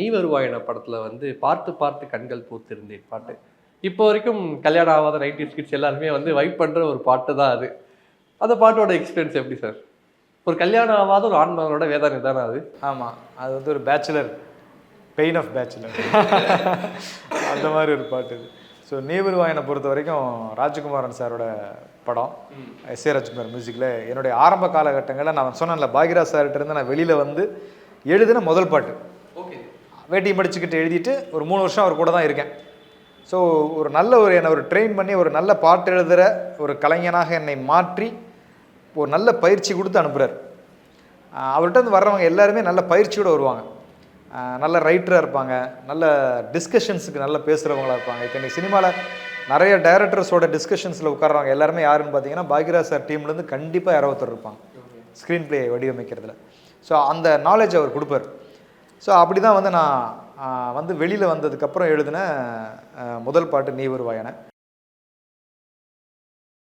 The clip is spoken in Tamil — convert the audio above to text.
நீ வருவாயின படத்துல வந்து பார்த்து பார்த்து கண்கள் பூத்திருந்தேன் பாட்டு. இப்போ வரைக்கும் கல்யாணம் ஆகாத 90s கிட்ஸ் எல்லாருமே வந்து வைப் பண்ற ஒரு பாட்டு தான் அது. அந்த பாட்டோட எக்ஸ்பீரியன்ஸ் எப்படி சார்? ஒரு கல்யாணம் ஆகாத ஒரு ஆண்மகனோட வேதனை தானே அது? ஆமாம், அது வந்து ஒரு பேச்சுலர், பெயின் ஆஃப் பேச்சுலர் அந்த மாதிரி ஒரு பாட்டு இது. ஸோ நீ வருவாயினை பொறுத்த வரைக்கும் ராஜ்குமாரன் சாரோட படம். எஸ்.ஏ. ராஜ்குமார் மியூசிக்கில் என்னுடைய ஆரம்ப காலகட்டங்களில் நான் சொன்னேன்ல, பாக்யராஜ் சார்கிட்ட இருந்து நான் வெளியில் வந்து எழுதின முதல் பாட்டு. ஓகே. வேட்டி மடிச்சுக்கிட்டு எழுதிட்டு ஒரு 3 வருஷம் அவர் கூட தான் இருக்கேன். ஸோ ஒரு நல்ல என்னை ஒரு ட்ரெயின் பண்ணி ஒரு நல்ல பாட்டு எழுதுகிற ஒரு கலைஞனாக என்னை மாற்றி ஒரு நல்ல பயிற்சி கொடுத்து அனுப்புகிறார். அவர்கிட்ட வந்து வர்றவங்க எல்லாருமே நல்ல பயிற்சியோடு வருவாங்க. நல்ல ரைட்டராக இருப்பாங்க, நல்ல டிஸ்கஷன்ஸுக்கு நல்லா பேசுகிறவங்களாக இருப்பாங்க. இப்போ இன்றைக்கி சினிமாவில் நிறைய டைரக்டர்ஸோட டிஸ்கஷன்ஸில் உட்கார்றவங்க எல்லாருமே யாருன்னு பார்த்தீங்கன்னா பாக்யராஜ் சார் டீம்லேருந்து கண்டிப்பாக யாரோ ஒருத்தர் இருப்பாங்க ஸ்க்ரீன் பிளே வடிவமைக்கிறதுல. ஸோ அந்த நாலேஜ் அவர் கொடுப்பார். ஸோ அப்படி தான் வந்து நான் வந்து வெளியில் வந்ததுக்கப்புறம் எழுதின முதல் பாட்டு நீ வருவாயன.